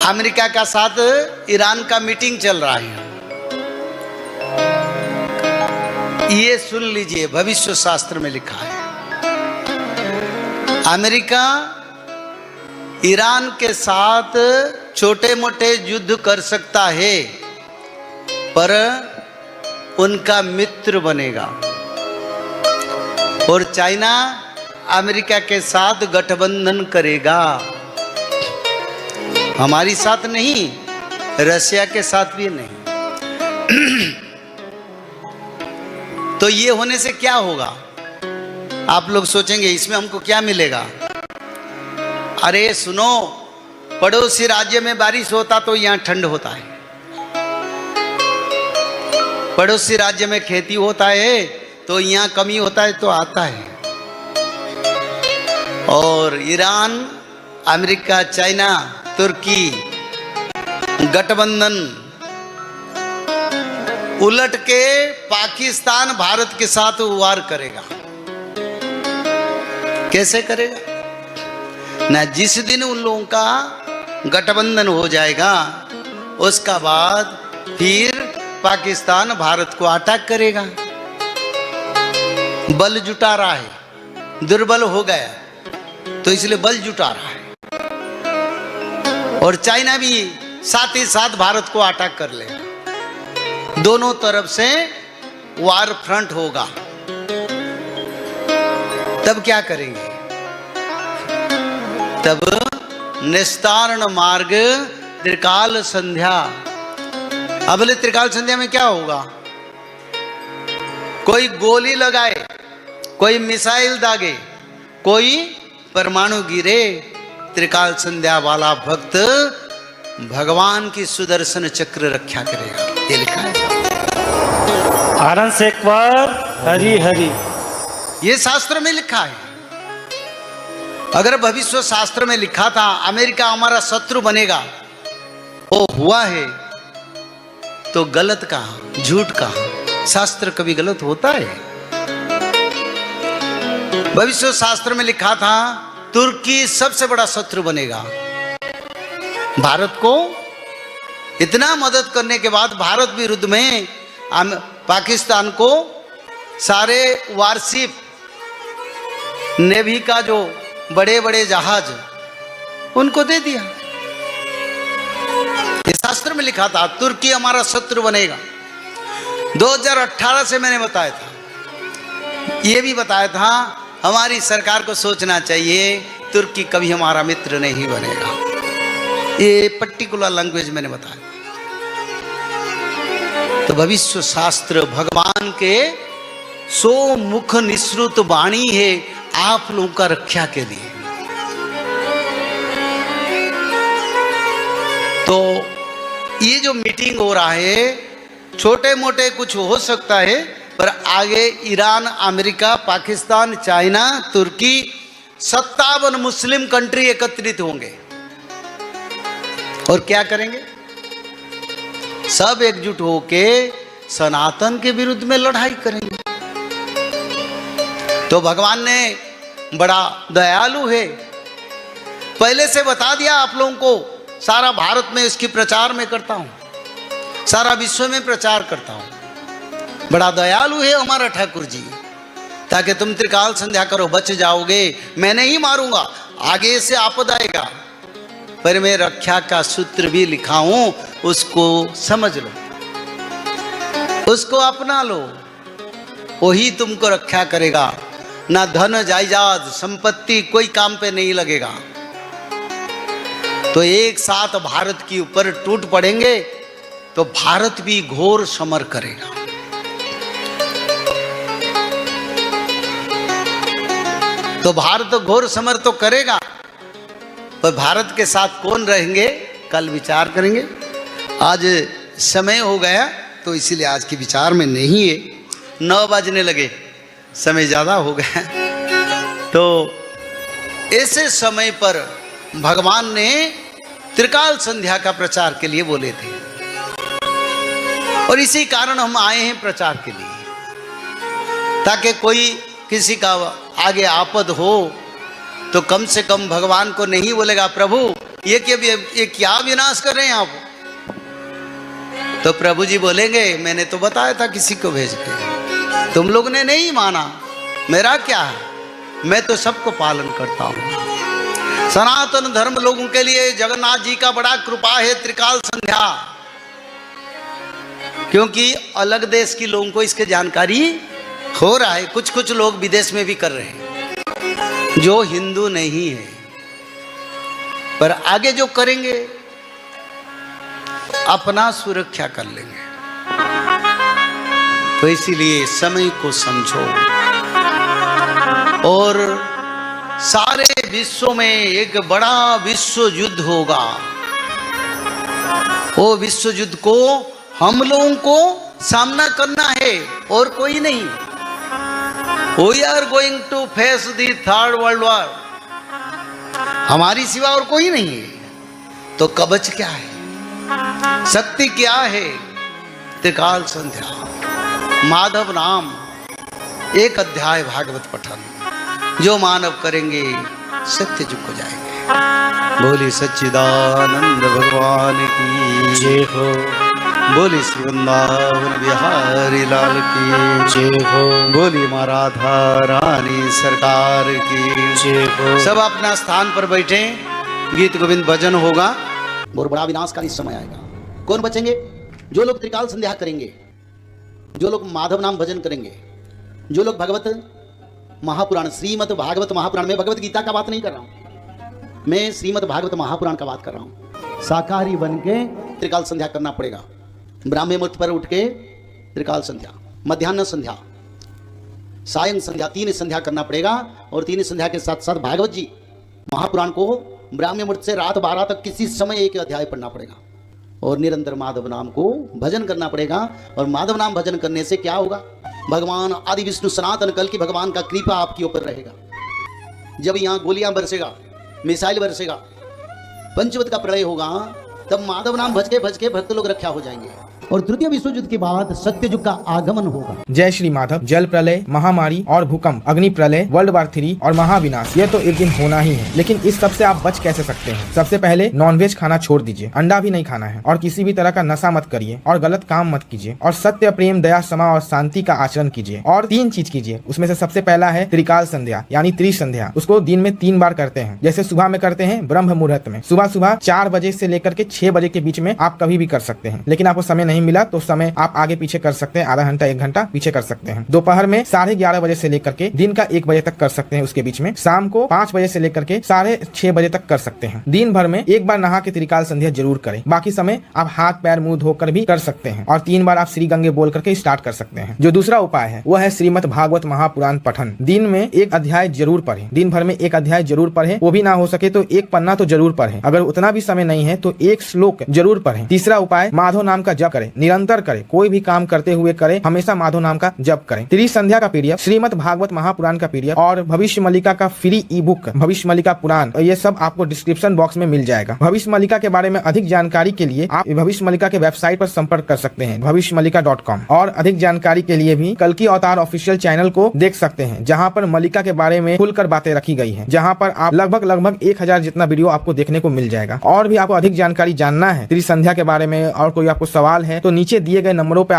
America का साथ Iran का मीटिंग चल रहा है। ये सुन लीजिए, भविष्य शास्त्र में लिखा है अमेरिका ईरान के साथ छोटे मोटे युद्ध कर सकता है, पर उनका मित्र बनेगा। और चाइना अमेरिका के साथ गठबंधन करेगा, हमारी साथ नहीं, रशिया के साथ भी नहीं। तो ये होने से क्या होगा? आप लोग सोचेंगे इसमें हमको क्या मिलेगा? अरे सुनो, पड़ोसी राज्य में बारिश होता तो यहाँ ठंड होता है, पड़ोसी राज्य में खेती होता है तो यहाँ कमी होता है तो आता है। और ईरान, अमेरिका, चाइना, तुर्की गठबंधन उलट के पाकिस्तान भारत के साथ वार करेगा। कैसे करेगा? ना जिस दिन उन लोगों का गठबंधन हो जाएगा उसका बाद फिर पाकिस्तान भारत को अटैक करेगा। बल जुटा रहा है, दुर्बल हो गया तो इसलिए बल जुटा रहा है। और चाइना भी साथ ही साथ भारत को अटैक कर लेगा। दोनों तरफ से वार फ्रंट होगा। तब क्या करेंगे? तब निस्तारण मार्ग त्रिकाल संध्या। अब बोले त्रिकाल संध्या में क्या होगा? कोई गोली लगाए, कोई मिसाइल दागे, कोई परमाणु गिरे, त्रिकाल संध्या वाला भक्त भगवान की सुदर्शन चक्र रक्षा करेगा। ये लिखा है आनंद से एक बार हरि हरि। ये शास्त्र में लिखा है। अगर भविष्य शास्त्र में लिखा था अमेरिका हमारा शत्रु बनेगा, वो हुआ है, तो गलत कहा, झूठ कहा। शास्त्र कभी गलत होता है? भविष्य शास्त्र में लिखा था तुर्की सबसे बड़ा शत्रु बनेगा। भारत को इतना मदद करने के बाद भारत विरुद्ध में पाकिस्तान को सारे वारशिप नेवी का जो बड़े बड़े जहाज उनको दे दिया। इस शास्त्र में लिखा था तुर्की हमारा शत्रु बनेगा। 2018 से मैंने बताया था, ये भी बताया था हमारी सरकार को सोचना चाहिए तुर्की कभी हमारा मित्र नहीं बनेगा। ये पर्टिकुलर लैंग्वेज मैंने बताया। तो भविष्य शास्त्र भगवान के 100 मुख निःसृत वाणी है आप लोगों का रक्षा के लिए। तो ये जो मीटिंग हो रहा है, छोटे मोटे कुछ हो सकता है, पर आगे ईरान, अमेरिका, पाकिस्तान, चाइना, तुर्की 57 मुस्लिम कंट्री एकत्रित होंगे और क्या करेंगे? सब एकजुट होके सनातन के विरुद्ध में लड़ाई करेंगे। तो भगवान ने बड़ा दयालु है, पहले से बता दिया आप लोगों को। सारा भारत में इसकी प्रचार में करता हूं, सारा विश्व में प्रचार करता हूं। बड़ा दयालु है हमारा ठाकुर जी, ताकि तुम त्रिकाल संध्या करो, बच जाओगे। मैं नहीं मारूंगा, आगे से आपद आएगा, पर मैं रक्षा का सूत्र भी लिखा हूं, उसको समझ लो, उसको अपना लो, वही तुमको रक्षा करेगा। ना धन जायदाद संपत्ति कोई काम पे नहीं लगेगा। तो एक साथ भारत के ऊपर टूट पड़ेंगे तो भारत भी घोर समर करेगा। तो भारत घोर समर तो करेगा, पर भारत के साथ कौन रहेंगे कल विचार करेंगे। आज समय हो गया तो इसीलिए आज के विचार में नहीं है। 9 बजने लगे, समय ज़्यादा हो गया। तो ऐसे समय पर भगवान ने त्रिकाल संध्या का प्रचार के लिए बोले थे, और इसी कारण हम आए हैं प्रचार के लिए, ताकि कोई किसी का आगे आपद हो तो कम से कम भगवान को नहीं बोलेगा प्रभु ये क्या विनाश कर रहे हैं आप? तो प्रभु जी बोलेंगे मैंने तो बताया था किसी को भेज के, तुम लोग ने नहीं माना, मेरा क्या है, मैं तो सबको पालन करता हूं। सनातन धर्म लोगों के लिए जगन्नाथ जी का बड़ा कृपा है त्रिकाल संध्या, क्योंकि अलग देश के लोगों को इसके जानकारी हो रहा है। कुछ कुछ लोग विदेश में भी कर रहे हैं जो हिंदू नहीं है, पर आगे जो करेंगे अपना सुरक्षा कर लेंगे। तो इसीलिए समय को समझो, और सारे विश्व में एक बड़ा विश्व युद्ध होगा। वो विश्व युद्ध को हम लोगों को सामना करना है और कोई नहीं। We are going to face the third world war, हमारी सिवा और कोई नहीं है। तो कवच क्या है, शक्ति क्या है? त्रिकाल संध्या, माधव नाम, एक अध्याय भागवत पठन, जो मानव करेंगे सत्य युग को जाएंगे। बोली सच्चिदानंद भगवान की जय हो, बोली श्री वृंदावन बिहारी लाल की जय हो, बोली माँ राधा रानी सरकार की जय हो। सब अपना स्थान पर बैठे, गीत गोविंद भजन होगा और बड़ा विनाशकारी समय आएगा। कौन बचेंगे? जो लोग त्रिकाल संध्या करेंगे, जो लोग माधव नाम भजन करेंगे, जो लोग भगवत महापुराण, श्रीमद् भागवत महापुराण, में भगवत गीता का बात नहीं कर रहा हूं, मैं श्रीमद् भागवत महापुराण का बात कर रहा हूं। शाकाहारी बन के त्रिकाल संध्या करना पड़ेगा। ब्राह्मी मुहूर्त पर उठ के त्रिकाल संध्या, मध्याह्न संध्या, सायं संध्या, 3 संध्या करना पड़ेगा। और 3 संध्या के साथ साथ भागवत जी महापुराण को ब्राह्मी मुहूर्त से रात 12 तक किसी समय एक अध्याय पढ़ना पड़ेगा, और निरंतर माधव नाम को भजन करना पड़ेगा। और माधव नाम भजन करने से क्या होगा? भगवान आदि विष्णु सनातन कल की भगवान का कृपा आपके ऊपर रहेगा। जब यहाँ गोलियां बरसेगा, मिसाइल बरसेगा, पंचवत का प्रलय होगा, तब माधव नाम भज के भक्त लोग रक्षा हो जाएंगे, और तृतीय विश्व युद्ध के बाद सत्य युग का आगमन होगा। जय श्री माधव। जल प्रलय, महामारी और भूकंप, अग्नि प्रलय, वर्ल्ड वार 3 और महाविनाश, ये तो एक दिन होना ही है। लेकिन इस सब से आप बच कैसे सकते हैं? सबसे पहले नॉनवेज खाना छोड़ दीजिए, अंडा भी नहीं खाना है, और किसी भी तरह का नशा मत करिए, और गलत काम मत कीजिए, और सत्य, प्रेम, दया, क्षमा और शांति का आचरण कीजिए। और 3 चीज कीजिए, उसमें से सबसे पहला है त्रिकाल संध्या यानी त्रिसंध्या। उसको दिन में 3 बार करते हैं। जैसे सुबह में करते हैं ब्रह्म मुहूर्त में, सुबह 4 बजे से लेकर के 6 बजे के बीच में आप कभी भी कर सकते हैं। लेकिन आपको समय नहीं मिला तो समय आप आगे पीछे कर सकते हैं, आधा घंटा 1 घंटा पीछे कर सकते हैं। दोपहर में 11:30 बजे से लेकर के दिन का 1 बजे तक कर सकते हैं, उसके बीच में शाम को 5 बजे से लेकर के 6:30 बजे तक कर सकते हैं। दिन भर में 1 बार नहा के त्रिकाल संध्या जरूर करें। बाकी समय आप हाथ पैर मुंह धोकर भी कर सकते हैं, और 3 बार आप श्री गंगे बोल करके स्टार्ट कर सकते हैं। जो दूसरा उपाय है वो है श्रीमद् भागवत महापुराण पठन। दिन में 1 अध्याय जरूर पढ़ें, दिन भर में 1 अध्याय जरूर पढ़ें। वो भी ना हो सके तो 1 पन्ना तो जरूर पढ़ें। अगर उतना भी समय नहीं है तो 1 श्लोक जरूर पढ़ें। तीसरा उपाय, माधव नाम का जप करें, निरंतर करें, कोई भी काम करते हुए करें, हमेशा माधव नाम का जप करें। त्रिसंध्या का पीडीएफ, श्रीमद् भागवत महापुराण का पीडीएफ और भविष्य मल्लिका का फ्री ई बुक भविष्य मल्लिका पुराण, ये सब आपको डिस्क्रिप्शन बॉक्स में मिल जाएगा। भविष्य मल्लिका के बारे में अधिक जानकारी के लिए आप भविष्य मल्लिका के वेबसाइट पर संपर्क कर सकते हैं, भविष्यमल्लिका.com। और अधिक जानकारी के लिए भी कल्कि अवतार ऑफिशियल चैनल को देख सकते हैं, जहाँ पर मल्लिका के बारे में खुलकर बातें रखी गई है, जहाँ पर आप लगभग 1000 जितना वीडियो आपको देखने को मिल जाएगा। और भी आपको अधिक जानकारी जानना है त्रिसंध्या के बारे में और कोई आपको सवाल है तो नीचे दिए गए नंबरों पर